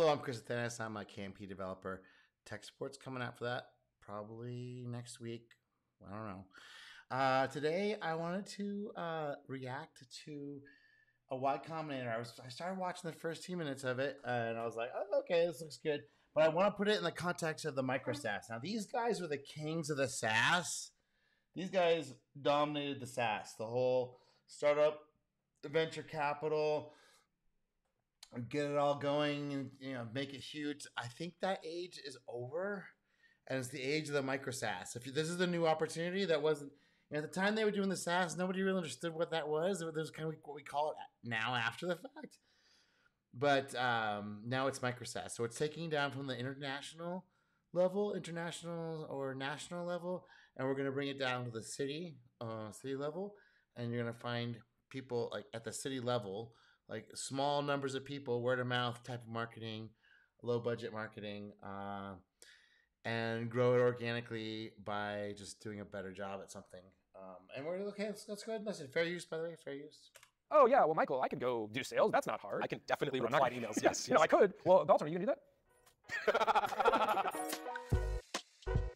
Hello, I'm Chris Athenis. I'm a KMP developer. Tech support's coming out for that probably next week. I don't know. Today, I wanted to react to a Y Combinator. I started watching the first 2 minutes of it, and I was like, oh, okay, this looks good. But I want to put it in the context of the MicroSaaS. Now, these guys were the kings of the SaaS. These guys dominated the SaaS, the whole startup, venture capital, get it all going and make it huge. I think that age is over, and it's the age of the MicroSaaS. If this is the new opportunity that wasn't at the time they were doing the SaaS, nobody really understood what that was. It was kind of what we call it now after the fact. But now it's MicroSaaS, so it's taking down from the international or national level, and we're going to bring it down to the city level, and you're going to find people like at the city level, like small numbers of people, word of mouth type of marketing, low budget marketing, and grow it organically by just doing a better job at something. And we're okay. Let's go ahead and listen. Fair use, by the way. Fair use. Oh yeah, well Michael, I can go do sales. That's not hard. I can definitely reply to emails. Yes. You know, I could. Well, Dalton, are you gonna do that?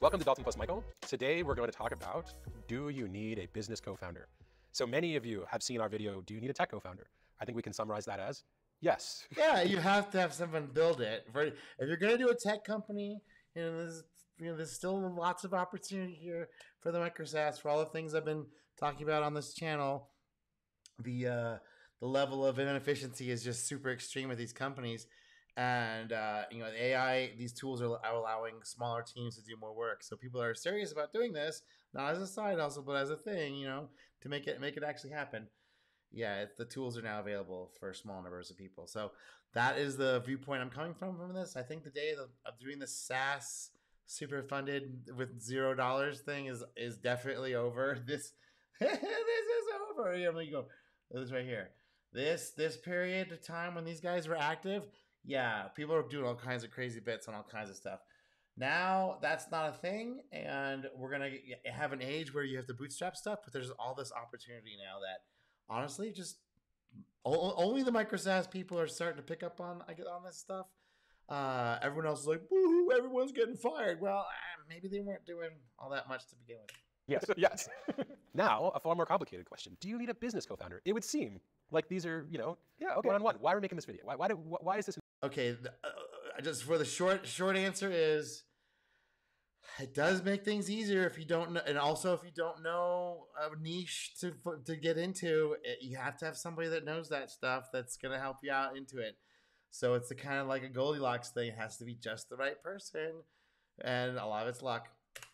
Welcome to Dalton Plus Michael. Today we're going to talk about, do you need a business co-founder? So many of you have seen our video, do you need a tech co-founder? I think we can summarize that as yes. Yeah, you have to have someone build it. If you're going to do a tech company, there's still lots of opportunity here for the MicroSaaS, for all the things I've been talking about on this channel. The level of inefficiency is just super extreme with these companies. And, the AI, these tools are allowing smaller teams to do more work. So people are serious about doing this, not as a side hustle, but as a thing, to make it actually happen. Yeah, the tools are now available for small numbers of people. So that is the viewpoint I'm coming from this. I think the day of doing the SaaS super funded with $0 thing is definitely over. This is over. I'm gonna go this right here. This period of time when these guys were active, yeah, people are doing all kinds of crazy bits on all kinds of stuff. Now that's not a thing, and we're gonna have an age where you have to bootstrap stuff. But there's all this opportunity now that honestly, just only the MicroSaaS people are starting to pick up on this stuff. Everyone else is like, boo, everyone's getting fired. Well, maybe they weren't doing all that much to begin with. Yes, yes. Now, a far more complicated question. Do you need a business co-founder? It would seem like these are, one-on-one. Why are we making this video? Why is this? Okay, just for the short answer is, it does make things easier if you don't know, and also if you don't know a niche to get into, you have to have somebody that knows that stuff that's going to help you out into it. So it's kind of like a Goldilocks thing. It has to be just the right person, and a lot of it's luck.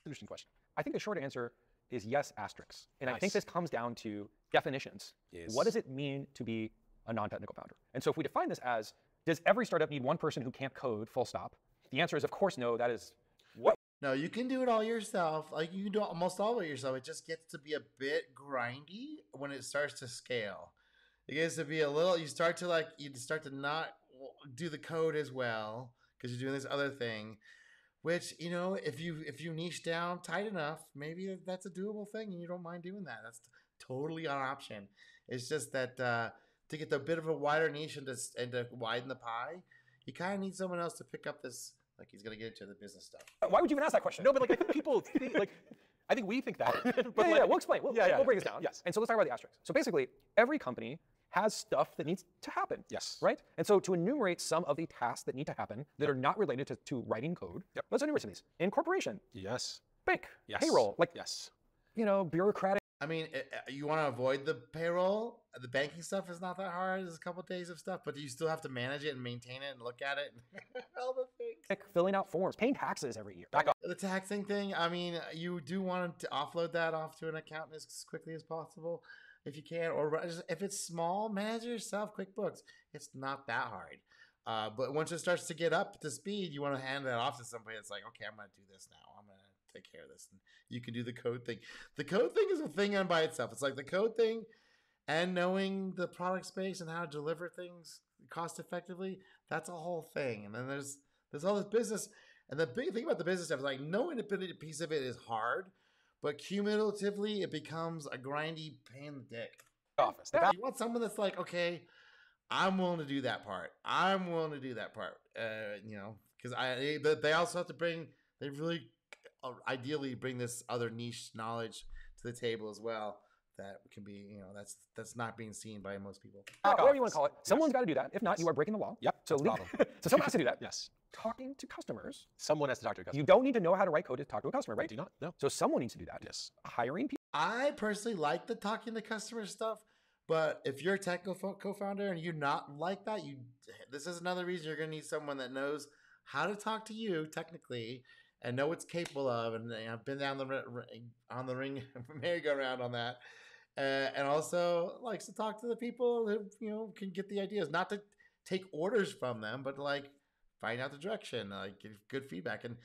Interesting question. I think the short answer is yes, asterisks. And Nice. I think this comes down to definitions. Yes. What does it mean to be a non-technical founder? And so if we define this as, does every startup need one person who can't code, full stop? The answer is, of course, no. That is what. No, you can do it all yourself. Like you can do almost all of it yourself. It just gets to be a bit grindy when it starts to scale. It gets to be a little. You start to not do the code as well because you're doing this other thing. Which if you niche down tight enough, maybe that's a doable thing, and you don't mind doing that. That's totally an option. It's just that to get a bit of a wider niche and to widen the pie, you kind of need someone else to pick up this. Like he's gonna get into the business stuff. Why would you even ask that question? No, but like I think people think I think we think that. But yeah, we'll explain. We'll break this down. Yes. And so let's talk about the asterisks. So basically, every company has stuff that needs to happen. Yes. Right? And so to enumerate some of the tasks that need to happen that are not related to writing code, let's enumerate some of these. Incorporation. Yes. Bank. Yes. Payroll. Yes. Bureaucratic. I mean, you want to avoid the payroll. The banking stuff is not that hard. There's a couple of days of stuff, but you still have to manage it and maintain it and look at it and all the things. Filling out forms, paying taxes every year. Back off. The taxing thing, I mean, you do want to offload that off to an accountant as quickly as possible if you can. Or if it's small, manage it yourself, QuickBooks. It's not that hard. But once it starts to get up to speed, you want to hand that off to somebody that's like, okay, I'm going to do this now. I'm going to take care of this. And you can do the code thing. The code thing is a thing on by itself. It's like the code thing and knowing the product space and how to deliver things cost effectively. That's a whole thing. And then there's all this business. And the big thing about the business stuff is like no independent piece of it is hard, but cumulatively it becomes a grindy pain in the dick. Office. You want someone that's like, okay, I'm willing to do that part. Because they also have to bring. They really ideally bring this other niche knowledge to the table as well. That can be, that's not being seen by most people. Whatever you want to call it. Someone's got to do that. If not, you are breaking the law. Yep. So that's a problem. so someone has to do that. Yes. Talking to customers. Someone has to talk to a customer. You don't need to know how to write code to talk to a customer, right? Do not. No. So someone needs to do that. Yes. Hiring people. I personally like the talking to customer stuff, but if you're a tech co-founder and you're not like that, this is another reason you're going to need someone that knows how to talk to you technically and know what's capable of. And I've been down on the ring merry-go-round on that. And also likes to talk to the people who, can get the ideas, not to take orders from them, but like find out the direction, give good feedback. And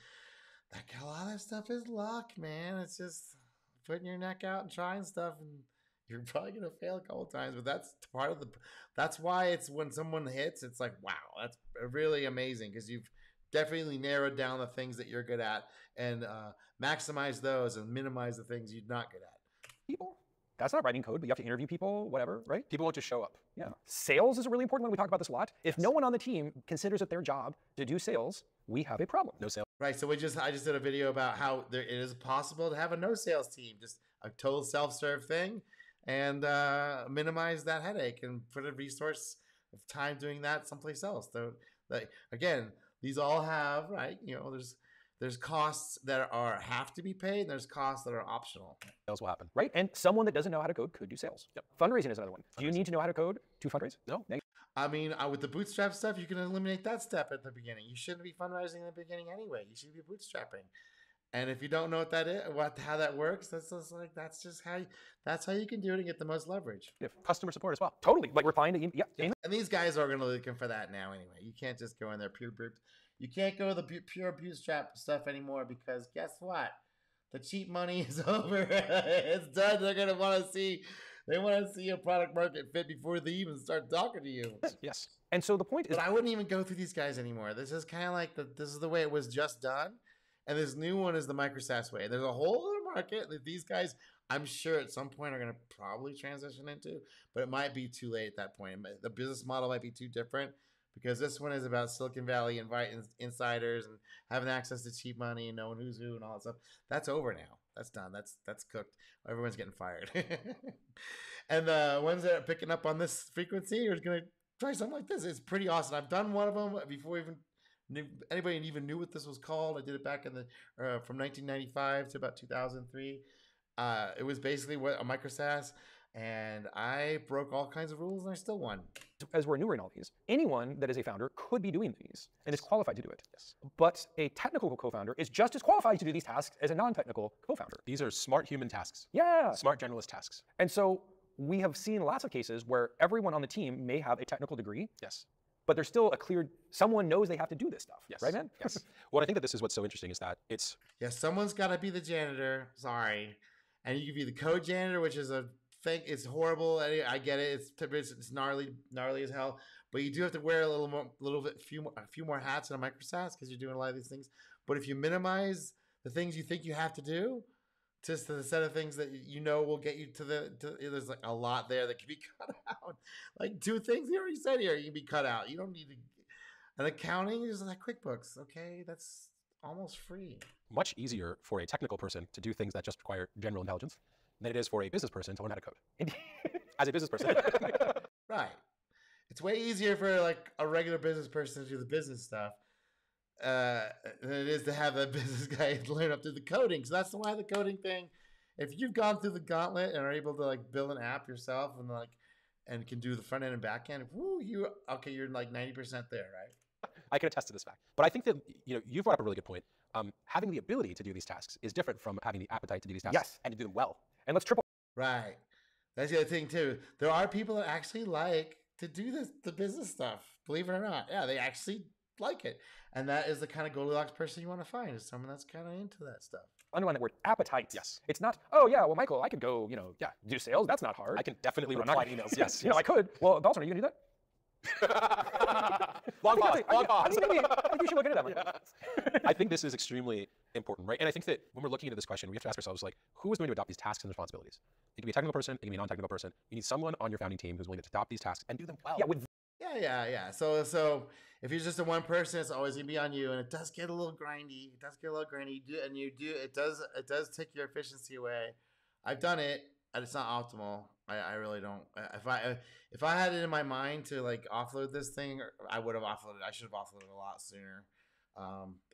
a lot of that stuff is luck, man. It's just putting your neck out and trying stuff, and you're probably going to fail a couple of times, but that's part of that's why it's when someone hits, it's like, wow, that's really amazing, because you've definitely narrowed down the things that you're good at and maximize those and minimize the things you're not good at. People. That's not writing code, but you have to interview people, whatever, right? People won't just show up. Yeah. Sales is a really important one. We talk about this a lot. If no one on the team considers it their job to do sales, we have a problem. No sales. Right. So I just did a video about how it is possible to have a no sales team, just a total self-serve thing, and minimize that headache and put a resource of time doing that someplace else. So again, these all have, right, there's costs that have to be paid, and there's costs that are optional. Sales will happen. Right? And someone that doesn't know how to code could do sales. Yep. Fundraising is another one. Do you need to know how to code to fundraise? No. I mean, with the bootstrap stuff, you can eliminate that step at the beginning. You shouldn't be fundraising in the beginning anyway. You should be bootstrapping. And if you don't know what that is, how that works, that's how you can do it and get the most leverage. Customer support as well. Totally. Like replying to And these guys are going to be looking for that now anyway. You can't just go in there pure brute. You can't go the pure bootstrap stuff anymore, because guess what? The cheap money is over. It's done. They're going to want to see. They want to see a product market fit before they even start talking to you. Yes. And so the point is, but I wouldn't even go through these guys anymore. This is kind of like this is the way it was just done. And this new one is the MicroSaaS way. There's a whole other market that these guys, I'm sure at some point, are going to probably transition into, but it might be too late at that point. The business model might be too different, because this one is about Silicon Valley inviting insiders and having access to cheap money and knowing who's who and all that stuff. That's over now. That's done. That's cooked. Everyone's getting fired. And the ones that are picking up on this frequency are going to try something like this. It's pretty awesome. I've done one of them before anybody even knew what this was called. I did it back in from 1995 to about 2003. It was basically a MicroSaaS, and I broke all kinds of rules, and I still won. As we're enumerating all these, anyone that is a founder could be doing these and is qualified to do it. Yes. But a technical co-founder is just as qualified to do these tasks as a non-technical co-founder. These are smart human tasks. Yeah. Smart generalist tasks. And so we have seen lots of cases where everyone on the team may have a technical degree. Yes. But there's still someone knows they have to do this stuff. Yes. Right, man? Yes. Well, I think that this is what's so interesting is that it's... Yeah, someone's got to be the janitor. Sorry. And you can be the code janitor, which is a thing. It's horrible. I get it. It's gnarly as hell. But you do have to wear a few more hats in a MicroSaaS, because you're doing a lot of these things. But if you minimize the things you think you have to do, just the set of things that will get you to there's like a lot there that can be cut out. Like 2 things you already said here, you can be cut out. You don't need an accounting is like QuickBooks. Okay, that's almost free. Much easier for a technical person to do things that just require general intelligence than it is for a business person to learn how to code. As a business person. Right. It's way easier for like a regular business person to do the business stuff than it is to have a business guy learn up to the coding. So that's why the coding thing, if you've gone through the gauntlet and are able to like build an app yourself and can do the front end and back end, you're like 90% there, right? I can attest to this fact. But I think that you've brought up a really good point. Having the ability to do these tasks is different from having the appetite to do these tasks. Yes. And to do them well. And let's triple. Right. That's the other thing too. There are people that actually like to do the business stuff. Believe it or not. Yeah, they actually like it. And that is the kind of Goldilocks person you want to find, is someone that's kind of into that stuff. Underline that word, appetite. Yes. It's not, oh yeah, well, Michael, I could go, do sales. That's not hard. I can definitely But reply to emails. Yes. I could. Well, Dalton, are you going to do that? Long pause. I think you should look into that one. Yes. I think this is extremely important, right? And I think that when we're looking into this question, we have to ask ourselves, like, who is going to adopt these tasks and responsibilities? It can be a technical person, it can be a non-technical person. You need someone on your founding team who's willing to adopt these tasks and do them well. Yeah, with Yeah. So if you're just a one person, it's always gonna be on you, and it does get a little grindy. It does get a little grindy. It does take your efficiency away. I've done it, and it's not optimal. I really don't. If I had it in my mind to like offload this thing, I would have offloaded. I should have offloaded a lot sooner.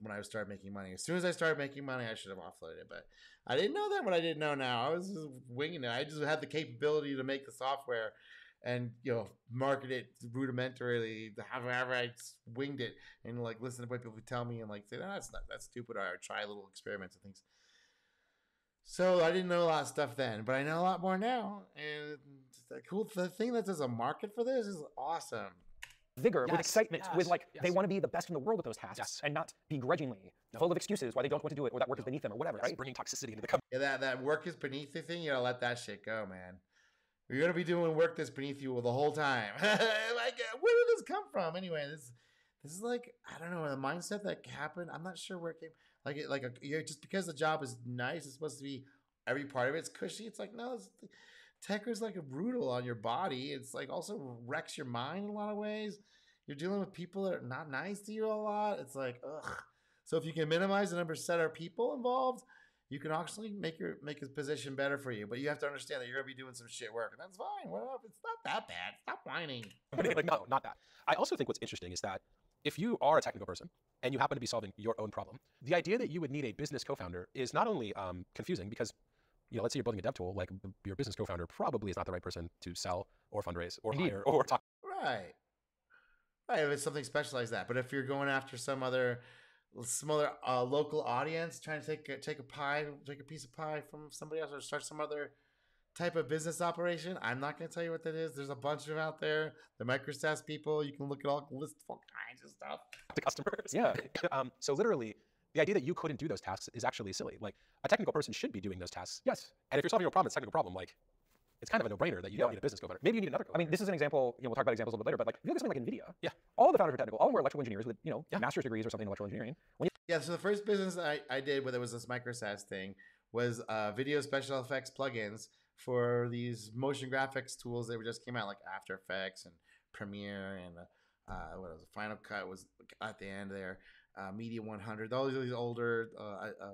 When I started making money, as soon as I started making money, I should have offloaded it. But I didn't know that. What I didn't know now, I was just winging it. I just had the capability to make the software and market it rudimentarily, however I winged it, and like listen to what people tell me and like say, that's stupid, or try little experiments and things. So I didn't know a lot of stuff then, but I know a lot more now. And the thing that there's a market for this is awesome. Vigor, with excitement, with like they want to be the best in the world at those tasks, and not begrudgingly full of excuses why they don't want to do it, or that work is beneath them, or whatever. Right? Bringing toxicity into the company. Yeah, that work is beneath the thing. You gotta let that shit go, man. You're gonna be doing work that's beneath you the whole time. Like, where did this come from? Anyway, this is like, I don't know, the mindset that happened. I'm not sure where it came. Just because the job is nice, it's supposed to be every part of it's cushy. It's like, no, tech is like a brutal on your body. It's like also wrecks your mind in a lot of ways. You're dealing with people that are not nice to you a lot. It's like, ugh. So if you can minimize the number of people involved, you can actually make his position better for you. But you have to understand that you're gonna be doing some shit work, and that's fine. Whatever. It's not that bad. Stop whining. Like, no, not that. I also think what's interesting is that if you are a technical person and you happen to be solving your own problem, the idea that you would need a business co-founder is not only confusing because, let's say you're building a dev tool, like your business co-founder probably is not the right person to sell or fundraise or hire or talk. Right. If it's something specialized that. But if you're going after some other local audience, trying to take a piece of pie from somebody else, or start some other type of business operation, I'm not going to tell you what that is. There's a bunch of them out there. The MicroSaaS people, you can look at list all kinds of stuff. To customers. Yeah. So literally, the idea that you couldn't do those tasks is actually silly. Like, a technical person should be doing those tasks. Yes. And if you're solving a problem, it's a technical problem. Like, it's kind of a no-brainer that you don't need a business co-founder. Maybe you need another co-founder. I mean, this is an example, we'll talk about examples a little bit later, but like, if you look at something like NVIDIA, yeah, all the founders are technical. All of them were electrical engineers with, master's degrees or something in electrical engineering. So the first business I did, whether it was this MicroSaaS thing, was video special effects plugins for these motion graphics tools that just came out, like After Effects and Premiere and what was it, Final Cut was at the end there, Media 100, all these older,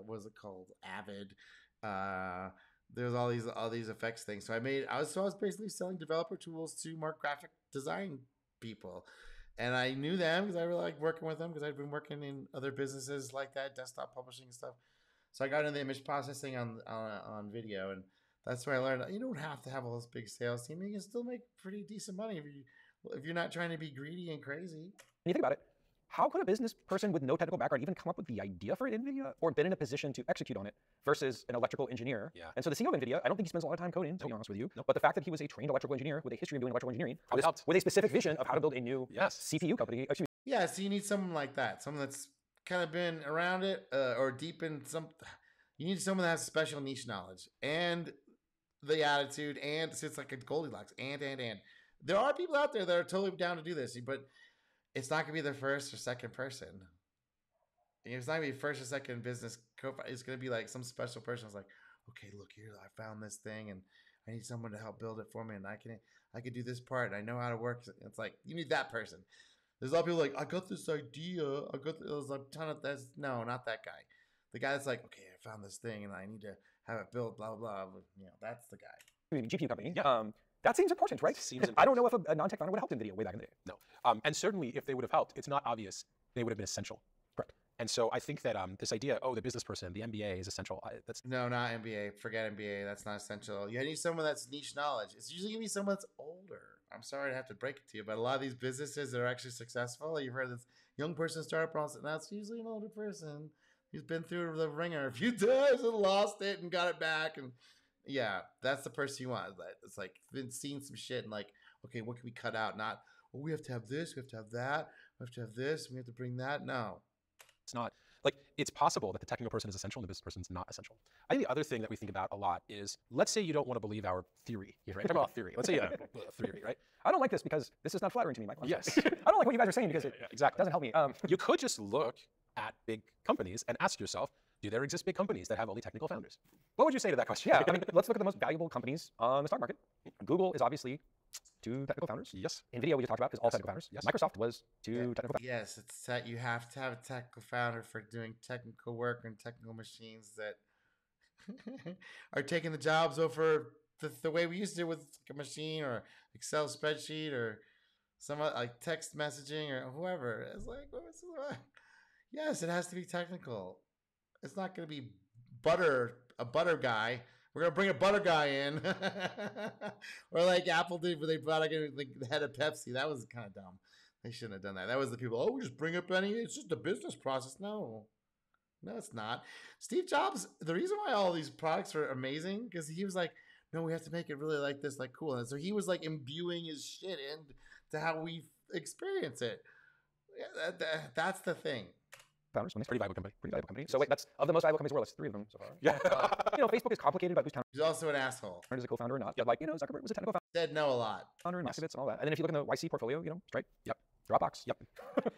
what was it called, Avid. There's all these effects things. So I was basically selling developer tools to more graphic design people, and I knew them because I really like working with them because I'd been working in other businesses like that, desktop publishing and stuff. So I got into the image processing on video, and that's where I learned you don't have to have all this big sales team. You can still make pretty decent money if you're not trying to be greedy and crazy. When you think about it, how could a business person with no technical background even come up with the idea for NVIDIA or been in a position to execute on it versus an electrical engineer? Yeah. And so the CEO of NVIDIA, I don't think he spends a lot of time coding, to be honest with you. But the fact that he was a trained electrical engineer with a history of doing electrical engineering, with a specific vision of how to build a new CPU company. Yeah, so you need someone like that, someone that's kind of been around it or deep in some. You need someone that has special niche knowledge and the attitude, and so it's like a Goldilocks. And there are people out there that are totally down to do this, but it's not going to be the first or second person. It's not going to be first or second business co-founder. It's going to be like some special person who's like, okay, look here, I found this thing, and I need someone to help build it for me, and I can do this part, and I know how to work. It's like, you need that person. There's a lot of people like, I got this idea. There's a ton of this. No, not that guy. The guy that's like, okay, I found this thing, and I need to have it built, blah, blah, blah. That's the guy. GPU company. Yeah. That seems important, right? I don't know if a non-tech founder would have helped NVIDIA way back in the day. No. And certainly, if they would have helped, it's not obvious they would have been essential. Correct. And so I think that this idea, the business person, the MBA is essential. No, not MBA. Forget MBA. That's not essential. You need someone that's niche knowledge. It's usually going to be someone that's older. I'm sorry to have to break it to you, but a lot of these businesses that are actually successful, you've heard this young person start a process. That's usually an older person who's been through the ringer a few times and lost it and got it back. And yeah, that's the person you want. It's like been seeing some shit and like, okay, what can we cut out? Not, we have to have this, we have to have that, we have to have this, we have to bring that. No. It's not. Like, it's possible that the technical person is essential and the business person is not essential. I think the other thing that we think about a lot is, let's say you don't want to believe our theory. Right? Talk about theory. Let's say you have a theory, right? I don't like this because this is not flattering to me, Michael. Yes. I don't like what you guys are saying because it doesn't help me. You could just look at big companies and ask yourself, do there exist big companies that have only technical founders? What would you say to that question? Yeah, I mean, let's look at the most valuable companies on the stock market. Google is obviously two technical founders. Yes. NVIDIA, we just talked about, is all Yes. technical founders. Yes. Microsoft was two technical founders. Yes, it's that you have to have a technical founder for doing technical work and technical machines that are taking the jobs over the way we used to with like a machine or Excel spreadsheet or some like text messaging or whoever. It's like, yes, it has to be technical. It's not going to be a butter guy. We're going to bring a butter guy in. Or like Apple did when they brought like the head of Pepsi. That was kind of dumb. They shouldn't have done that. That was the people, oh, we just bring up it's just a business process. No, it's not. Steve Jobs, the reason why all these products are amazing, because he was like, no, we have to make it really like this, like cool. And so he was like imbuing his shit into how we experience it. Yeah, that's the thing. Founders, when they Pretty viable company. pretty valuable company. So wait, that's of the most valuable companies in the world. That's 3 of them so far. Yeah. Facebook is complicated about who's He's also an asshole. counted as a co-founder or not. But like, Zuckerberg was a technical Said no a lot. founder and Yes. Microsoft and all that. And then if you look in the YC portfolio, Stripe, Yep. Dropbox, Yep.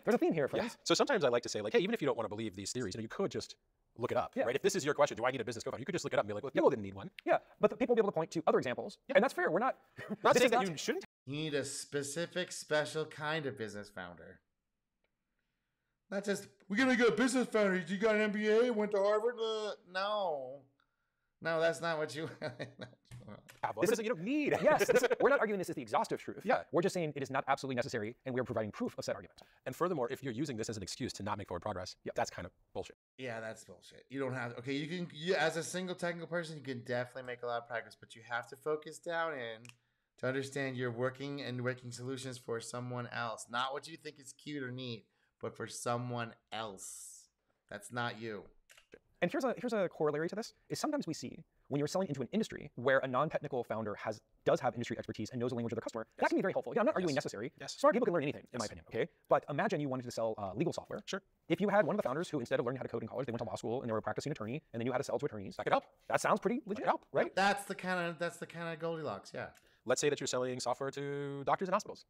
There's a theme here, Yeah. friends. So sometimes I like to say, like, hey, even if you don't want to believe these theories, you could just look it up, Yeah. right? If this is your question, do I need a business co-founder? You could just look it up and be like, well, people didn't need one. Yeah, but the people will be able to point to other examples, and that's fair. We're not Not this saying is that not- you shouldn't. You need a specific, special kind of business founder. Not just, we're going to get a business founder. You got an MBA, went to Harvard? No, that's not what you Have one. You don't need. Yes, we're not arguing this is the exhaustive truth. Yeah. We're just saying it is not absolutely necessary, and we are providing proof of said argument. And furthermore, if you're using this as an excuse to not make forward progress, that's kind of bullshit. Yeah, that's bullshit. You don't have, okay, you as a single technical person, you can definitely make a lot of progress, but you have to focus down in to understand you're working and making solutions for someone else. Not what you think is cute or neat, but for someone else. That's not you. And here's a corollary to this, is sometimes we see when you're selling into an industry where a non-technical founder does have industry expertise and knows the language of their customer, that can be very helpful. I'm not arguing necessary. Yes. Smart people can learn anything, in my opinion, okay? But imagine you wanted to sell legal software. Sure. If you had one of the founders who, instead of learning how to code in college, they went to law school and they were a practicing attorney, and then you had to sell to attorneys. That could help. That sounds pretty legit, help. right? That's the kind of Goldilocks, yeah. Let's say that you're selling software to doctors and hospitals.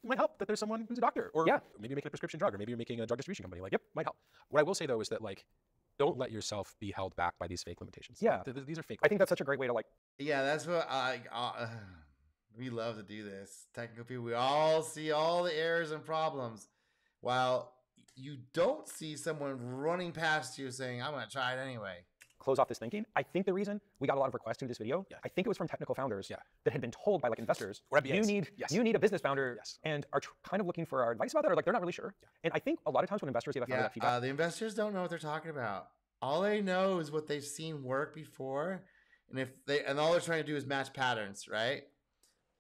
It might help that there's someone who's a doctor, or Yeah. maybe you're making a prescription drug, or maybe you're making a drug distribution company. Like, yep, might help. What I will say though is that like, don't let yourself be held back by these fake limitations. Yeah. These are fake. I think that's such a great way to like, Yeah, that's what we love to do this. Technical people, we all see all the errors and problems, while you don't see someone running past you saying, I'm going to try it anyway. close off this thinking. I think the reason we got a lot of requests to this video, Yeah. I think it was from technical founders Yeah. that had been told by like investors, Or MBAs. you Yes. need a business founder, Yes. and are kind of looking for our advice about that, or like they're not really sure. Yeah. And I think a lot of times when investors give a founder that feedback, The investors don't know what they're talking about. All they know is what they've seen work before, and all they're trying to do is match patterns, right?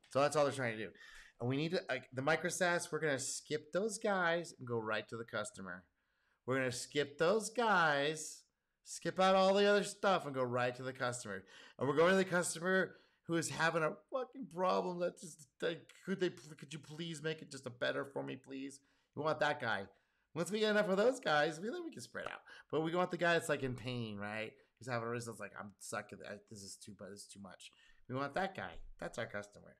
So that's all they're trying to do. And we need to the MicroSaaS. We're gonna skip those guys and go right to the customer. We're gonna skip those guys, skip out all the other stuff, and go right to the customer. And we're going to the customer who is having a fucking problem. That just could you please make it just a better for me, please? We want that guy. Once we get enough of those guys, then we can spread out. But we want the guy that's like in pain, right? He's having a reason that's like, I'm stuck. This is too much. We want that guy. That's our customer.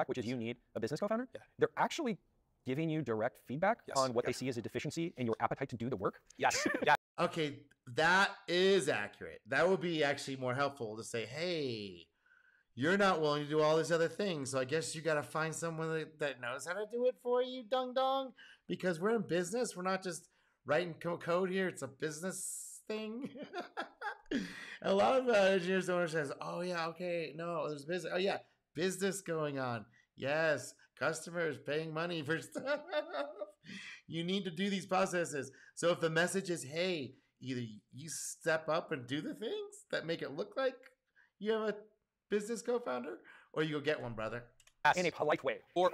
which is you need a business co-founder, Yeah. they're actually giving you direct feedback Yes. on what Yeah. they see as a deficiency in your appetite to do the work. Yes. Yeah. Okay, that is accurate. That would be actually more helpful to say, hey, you're not willing to do all these other things, so I guess you got to find someone that knows how to do it for you, dong dong. Because we're in business, we're not just writing code here. It's a business thing. A lot of engineers don't understand. Oh yeah, okay, no, there's business. Oh yeah, business going on. Yes, customers paying money for stuff. You need to do these processes. So if the message is, hey, either you step up and do the things that make it look like you have a business co-founder, or you go get one, brother. Yes. In a polite way. or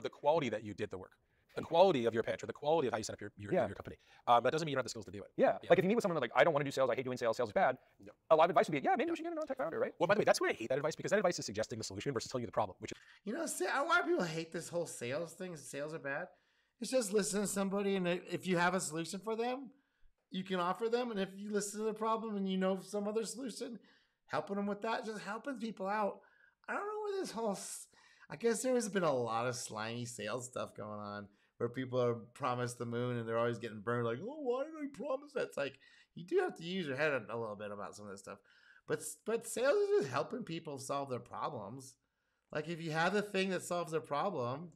the quality that you did the work, the quality of your pitch, or the quality of how you set up your company. That doesn't mean you don't have the skills to do it. Yeah. Like if you meet with someone like, I don't want to do sales, I hate doing sales, sales is bad. No. A lot of advice would be, yeah, maybe we should get a non-tech founder, right? Well, by the way, that's why I hate that advice, because that advice is suggesting the solution versus telling you the problem, which is You know, why people hate this whole sales thing? Sales are bad. It's just listen to somebody, and if you have a solution for them, you can offer them. And if you listen to the problem and you know some other solution, helping them with that, just helping people out. I don't know where this whole. I guess there has been a lot of slimy sales stuff going on where people are promised the moon and they're always getting burned. Like, oh, why did I promise that? It's like you do have to use your head a little bit about some of this stuff, but sales is just helping people solve their problems. Like if you have the thing that solves their problem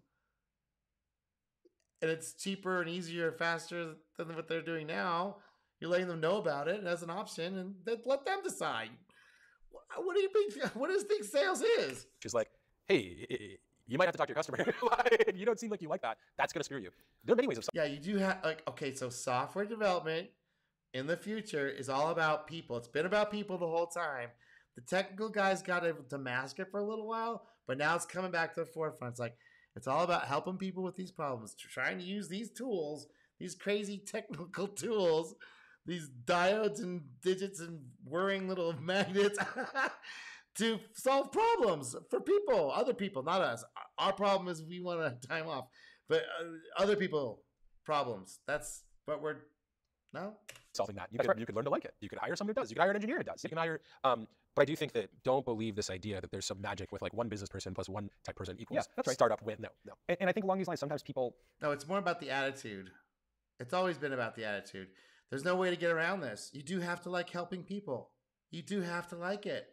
and it's cheaper and easier and faster than what they're doing now, you're letting them know about it as an option and then let them decide. What do you think? What do you think sales is? She's like, hey, you might have to talk to your customer. Like, you don't seem like you like that. That's going to screw you. There are many ways of. Yeah, you do have like, okay, so software development in the future is all about people. It's been about people the whole time. The technical guys got to mask it for a little while, but now it's coming back to the forefront. It's like, it's all about helping people with these problems, trying to use these tools, these crazy technical tools, these diodes and digits and whirring little magnets to solve problems for people, other people, not us. Our problem is we want to time off, but other people problems. That's what we're no solving that. You could learn to like it. You could hire someone who does. You could hire an engineer who does. You can hire. But I do think that don't believe this idea that there's some magic with like one business person plus one tech person equals that's right. startup win. No. And I think along these lines, sometimes people. No, it's more about the attitude. It's always been about the attitude. There's no way to get around this. You do have to like helping people. You do have to like it.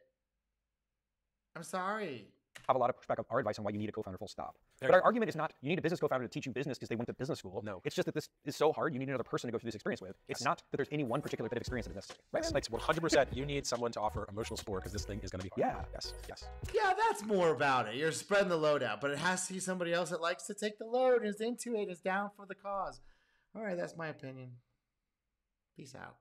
I'm sorry. Have a lot of pushback of our advice on why you need a co-founder, full stop. There But our argument is not you need a business co-founder to teach you business because they went to business school. No. It's just that this is so hard, you need another person to go through this experience with. It's not that there's any one particular bit of experience that is necessary. Right? It's like 100%. You need someone to offer emotional support because this thing is going to be hard. Yeah. Yes. Yeah, that's more about it. You're spreading the load out, but it has to be somebody else that likes to take the load, is into it, is down for the cause. All right, that's my opinion. Peace out.